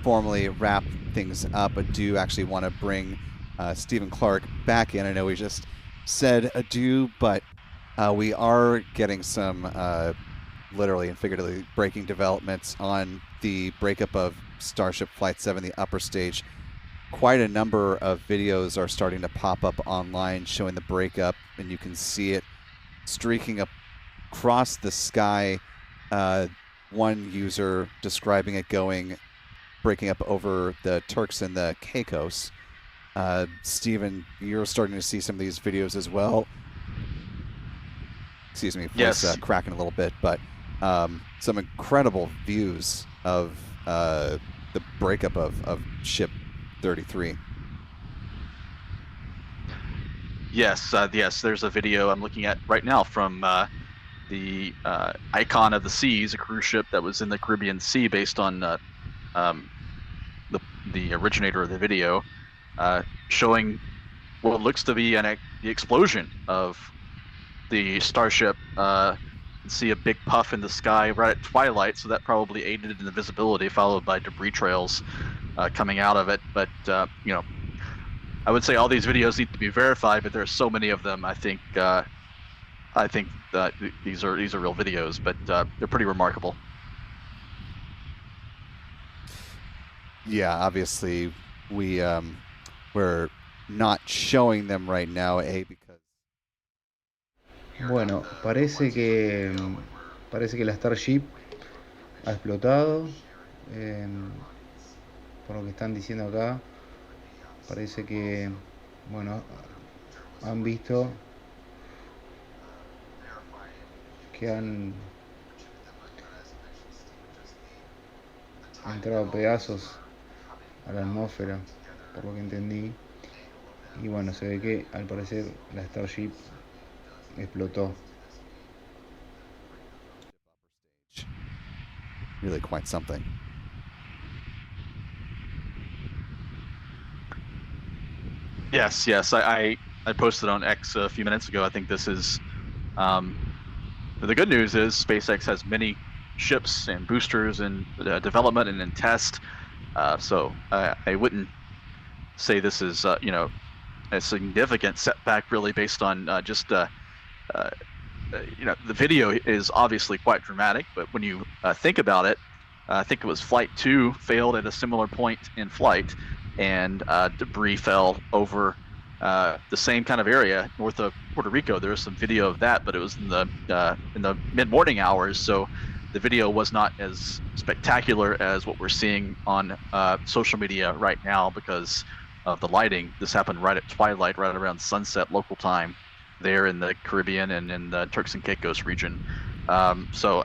formally wrap things up, I do actually want to bring Stephen Clark back in. I know we just said adieu, but we are getting some literally and figuratively breaking developments on the breakup of Starship Flight 7, the upper stage. quite a number of videos are starting to pop up online showing the breakup, and you can see it streaking across the sky. One user describing it breaking up over the Turks and the Caicos. Stephen, you're starting to see some of these videos as well. Excuse me, voice cracking a little bit, but some incredible views of the breakup of Ship 33. Yes, yes. There's a video I'm looking at right now from the Icon of the Seas, a cruise ship that was in the Caribbean Sea, based on the originator of the video, showing what looks to be the explosion of the Starship. See a big puff in the sky right at twilight, so that probably aided in the visibility, followed by debris trails coming out of it. But you know, I would say all these videos need to be verified, but there are so many of them. I think that these are real videos, but they're pretty remarkable. Yeah, obviously we're not showing them right now, because Bueno, parece que la Starship ha explotado. Por lo que están diciendo acá, parece que, bueno, han visto que han entrado pedazos a la atmósfera, por lo que entendí. Y bueno, se ve que al parecer la Starship explotó. Really quite something. Yes, yes. I posted on X a few minutes ago. I think this is the good news is SpaceX has many ships and boosters in development and in test. So I wouldn't say this is you know, a significant setback, really, based on just you know, the video is obviously quite dramatic, but when you think about it, I think it was Flight 2 failed at a similar point in flight, and debris fell over the same kind of area north of Puerto Rico. There was some video of that, but it was in the mid-morning hours, so the video was not as spectacular as what we're seeing on social media right now because of the lighting. This happened right at twilight, right around sunset local time, there in the Caribbean and in the Turks and Caicos region. So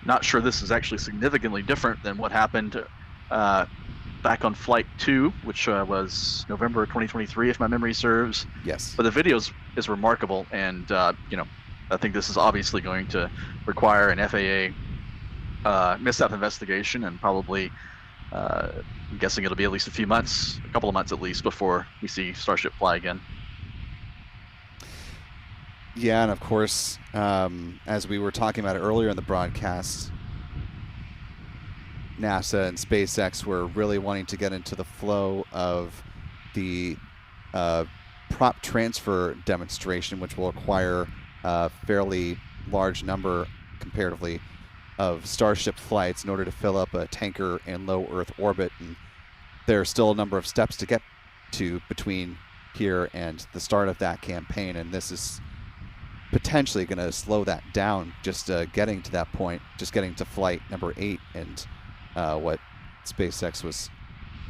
not sure this is actually significantly different than what happened back on Flight 2, which was November 2023, if my memory serves. Yes. But the video is remarkable, and you know, I think this is obviously going to require an FAA mishap investigation, and probably I'm guessing it'll be at least a couple of months at least, before we see Starship fly again. Yeah, and of course, as we were talking about earlier in the broadcast, NASA and SpaceX were really wanting to get into the flow of the prop transfer demonstration, which will require a fairly large number, comparatively, of Starship flights in order to fill up a tanker in low Earth orbit. And there are still a number of steps to get to between here and the start of that campaign, and this is potentially going to slow that down, just getting to that point, just getting to flight number 8, and what SpaceX was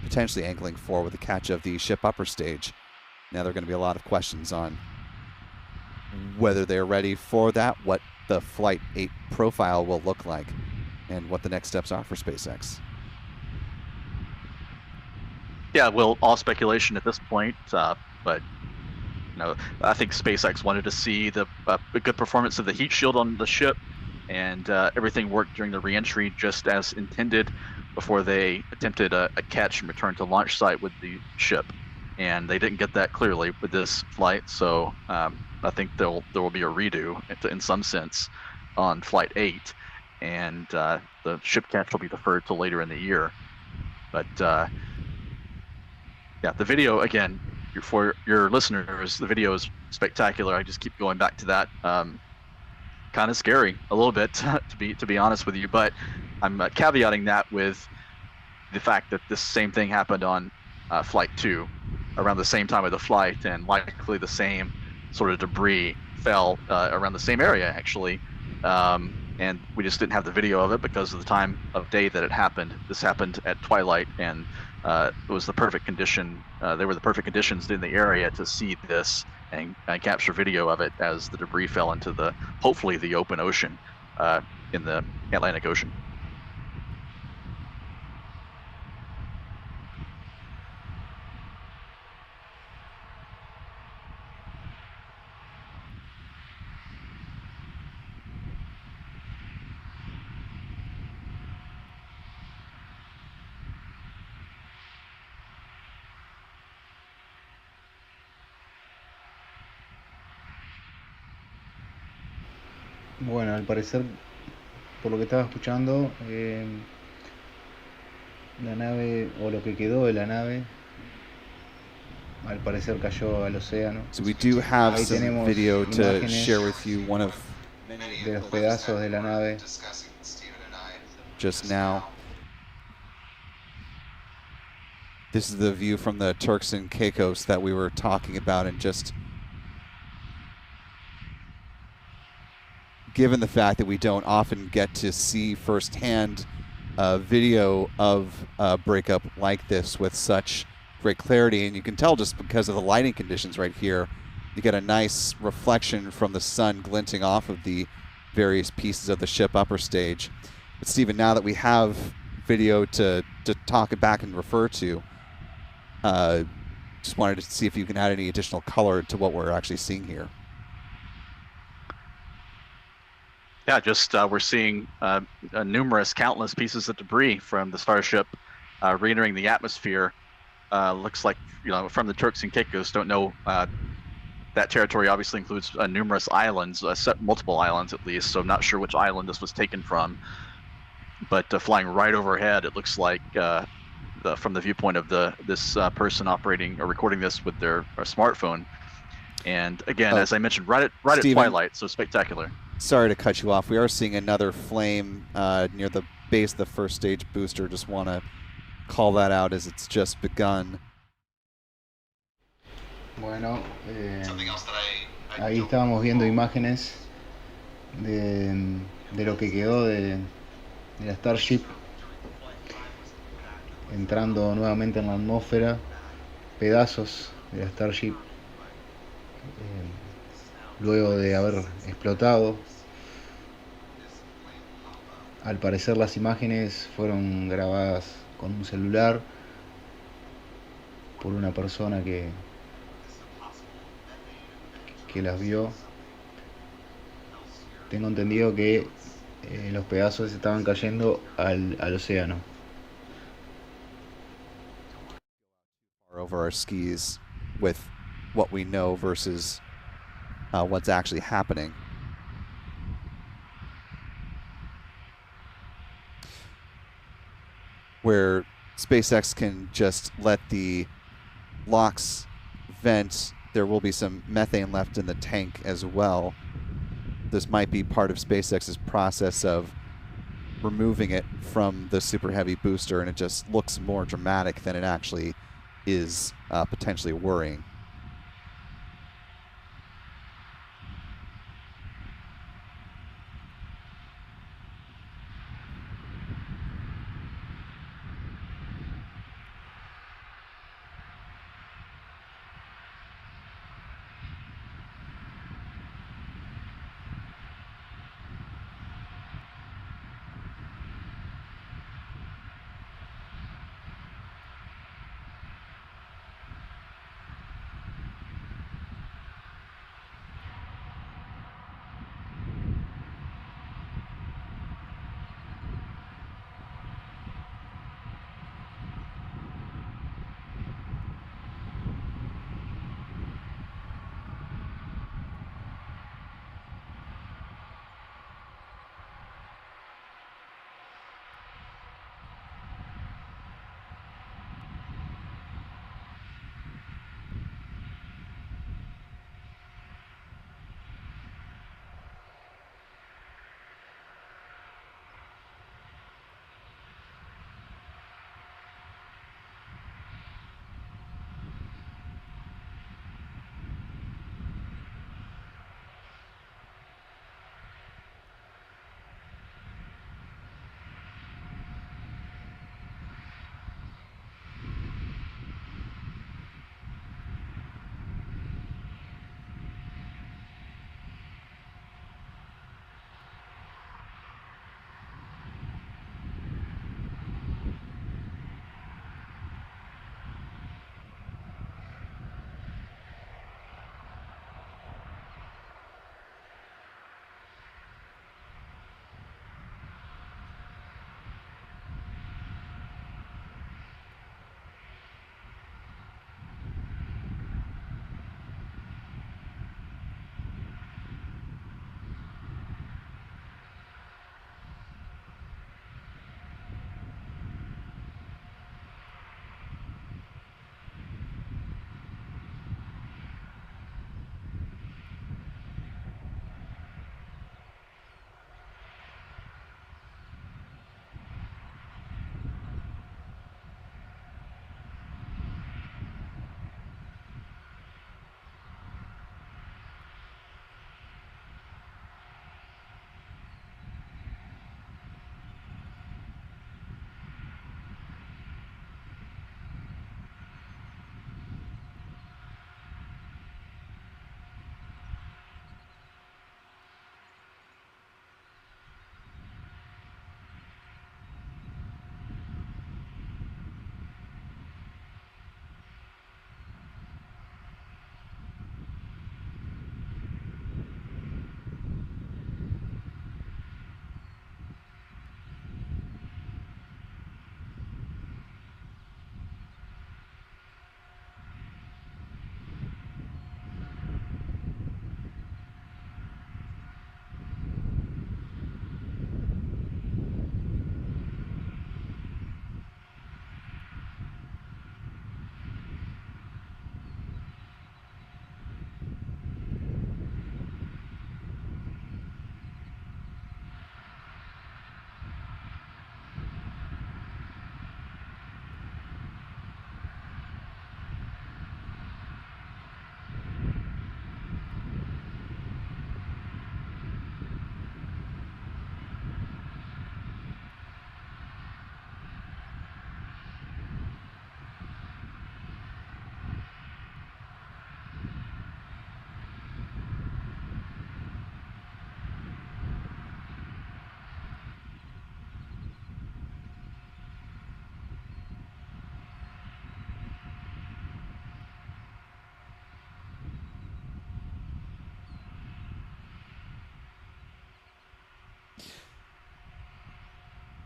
potentially angling for with the catch of the ship upper stage. Now there are going to be a lot of questions on whether they're ready for that, what the Flight 8 profile will look like, and what the next steps are for SpaceX. Yeah, well, all speculation at this point, but you know, I think SpaceX wanted to see the good performance of the heat shield on the ship, and everything worked during the re-entry just as intended before they attempted a catch and return to launch site with the ship. And they didn't get that clearly with this flight, so I think there will be a redo in some sense on Flight 8, and the ship catch will be deferred till later in the year. But yeah, the video, again, for your listeners, the video is spectacular. I just keep going back to that. Kind of scary a little bit, to be honest with you, but I'm caveating that with the fact that this same thing happened on Flight 2 around the same time of the flight, and likely the same sort of debris fell around the same area, actually. And we just didn't have the video of it because of the time of day that it happened. This happened at twilight, and it was the perfect condition. There were the perfect conditions in the area to see this and capture video of it as the debris fell into hopefully the open ocean in the Atlantic Ocean. Bueno, al parecer, por lo que estaba escuchando, la nave, o lo que quedó de la nave, al parecer cayó al océano. So we do have Ahí some tenemos video to imágenes share with you, one of de los pedazos de la nave. Just now. This is the view from the Turks and Caicos that we were talking about, and just given the fact that we don't often get to see firsthand video of a breakup like this with such great clarity, and you can tell just because of the lighting conditions right here, you get a nice reflection from the sun glinting off of the various pieces of the ship upper stage. But Stephen, now that we have video to talk it back and refer to, just wanted to see if you can add any additional color to what we're actually seeing here. Yeah, just we're seeing numerous, countless pieces of debris from the Starship re-entering the atmosphere. Looks like, from the Turks and Caicos. Don't know. That territory obviously includes numerous islands, multiple islands at least. So I'm not sure which island this was taken from. But flying right overhead, it looks like from the viewpoint of this person operating or recording this with their smartphone. And again, as I mentioned, right at twilight, so spectacular. Sorry to cut you off. We are seeing another flame near the base of the first stage booster. Just want to call that out as it's just begun. Bueno, ahí estábamos viendo imágenes de lo que quedó de la Starship entrando nuevamente en la atmósfera, pedazos de la Starship luego de haber explotado. Al parecer las imágenes fueron grabadas con un celular por una persona que las vio. Tengo entendido que los pedazos estaban cayendo al océano. Over our skis with what we know versus what's actually happening. Where SpaceX can just let the LOX vent, there will be some methane left in the tank as well. This might be part of SpaceX's process of removing it from the Super Heavy booster, and it just looks more dramatic than it actually is potentially worrying.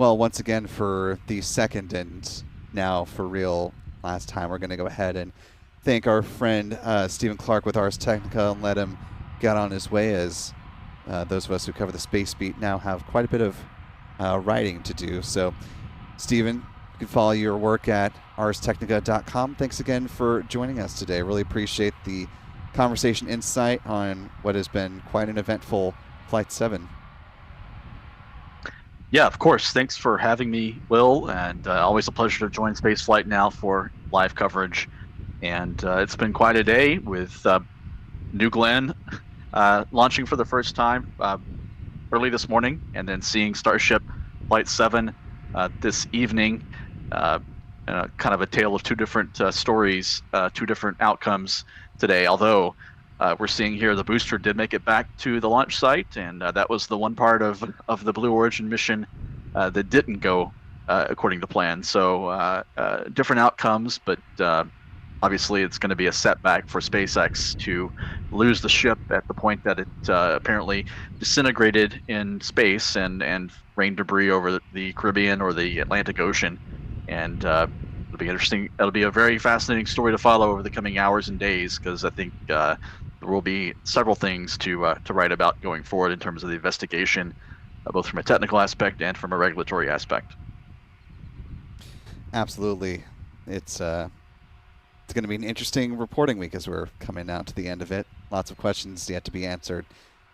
Well, once again, for the second and now for real last time, we're going to go ahead and thank our friend Stephen Clark with Ars Technica and let him get on his way, as those of us who cover the space beat now have quite a bit of writing to do. So, Stephen, you can follow your work at arstechnica.com. Thanks again for joining us today. Really appreciate the conversation insight on what has been quite an eventful Flight 7. Yeah, of course. Thanks for having me, Will, and always a pleasure to join Spaceflight Now for live coverage. And it's been quite a day with New Glenn launching for the first time early this morning, and then seeing Starship Flight 7 this evening. Kind of a tale of two different stories, two different outcomes today. Although we're seeing here the booster did make it back to the launch site, and that was the one part of the Blue Origin mission that didn't go according to plan. So different outcomes, but obviously it's going to be a setback for SpaceX to lose the ship at the point that it apparently disintegrated in space and rained debris over the Caribbean or the Atlantic Ocean. And it'll be interesting. It'll be a very fascinating story to follow over the coming hours and days, because I think there will be several things to write about going forward in terms of the investigation, both from a technical aspect and from a regulatory aspect. Absolutely. It's going to be an interesting reporting week as we're coming out to the end of it. Lots of questions yet to be answered.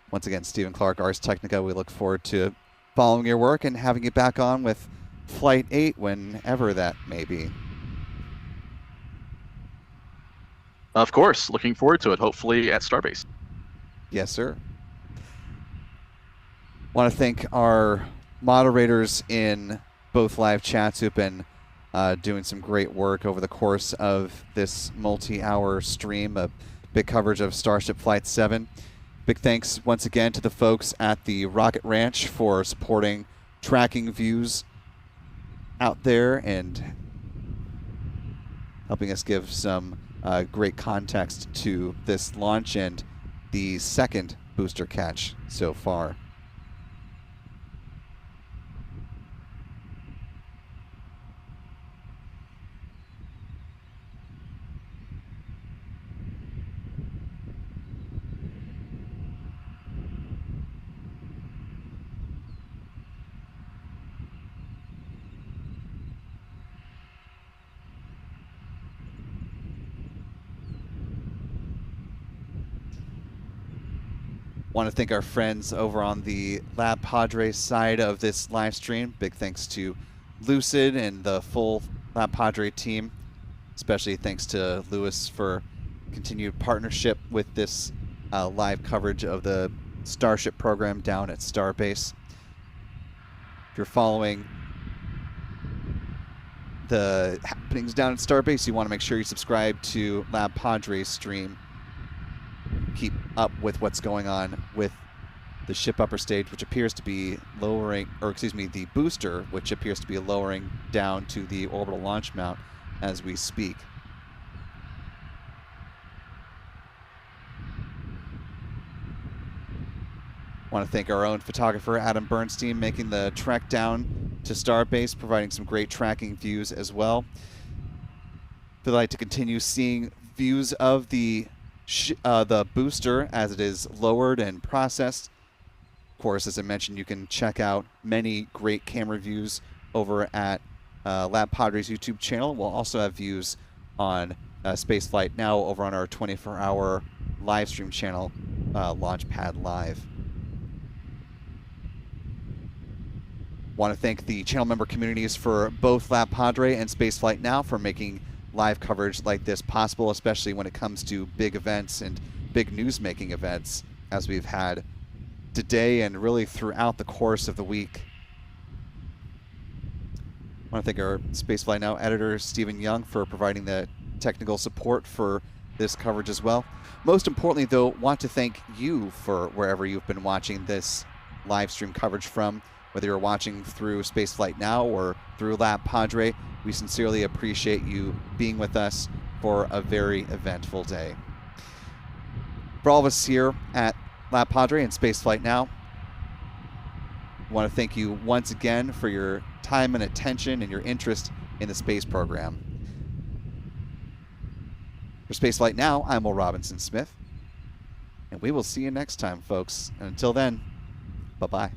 Once again, Stephen Clark, Ars Technica, we look forward to following your work and having you back on with Flight 8 whenever that may be. Of course, looking forward to it, hopefully at Starbase. Yes, sir. Want to thank our moderators in both live chats who've been doing some great work over the course of this multi-hour stream of big coverage of Starship Flight 7. Big thanks once again to the folks at the Rocket Ranch for supporting tracking views out there and helping us give some great context to this launch and the second booster catch so far. Want to thank our friends over on the Lab Padre side of this live stream. Big thanks to Lucid and the full Lab Padre team. Especially thanks to Lewis for continued partnership with this live coverage of the Starship program down at Starbase. If you're following the happenings down at Starbase, you want to make sure you subscribe to Lab Padre's stream. Keep up with what's going on with the ship upper stage, which appears to be lowering, or excuse me, the booster, which appears to be lowering down to the orbital launch mount as we speak. Want to thank our own photographer, Adam Bernstein, making the trek down to Starbase, providing some great tracking views as well. If you'd like to continue seeing views of the booster as it is lowered and processed, of course, as I mentioned, you can check out many great camera views over at Lab Padre's YouTube channel. We'll also have views on Spaceflight Now over on our 24-hour live stream channel, Launchpad Live. Want to thank the channel member communities for both Lab Padre and Spaceflight Now for making live coverage like this possible, especially when it comes to big events and big news-making events, as we've had today and really throughout the course of the week. I want to thank our Spaceflight Now editor, Stephen Young, for providing the technical support for this coverage as well. Most importantly, though, want to thank you for wherever you've been watching this live stream coverage from, whether you're watching through Spaceflight Now or through Lab Padre. We sincerely appreciate you being with us for a very eventful day. For all of us here at Lab Padre and Spaceflight Now, I want to thank you once again for your time and attention and your interest in the space program. For Spaceflight Now, I'm Will Robinson Smith, and we will see you next time, folks. And until then, bye-bye.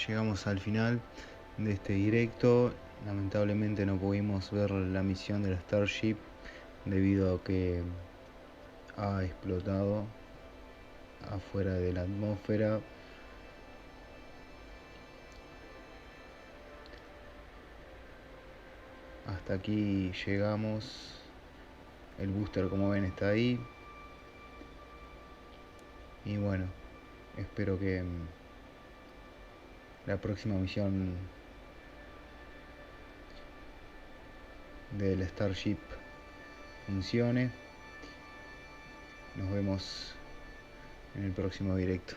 llegamos al final de este directo. Lamentablemente no pudimos ver la misión del Starship debido a que ha explotado afuera de la atmósfera. Hasta aquí llegamos. El booster, como ven, está ahí. Y bueno, espero que la próxima misión del Starship funcione. Nos vemos en el próximo directo.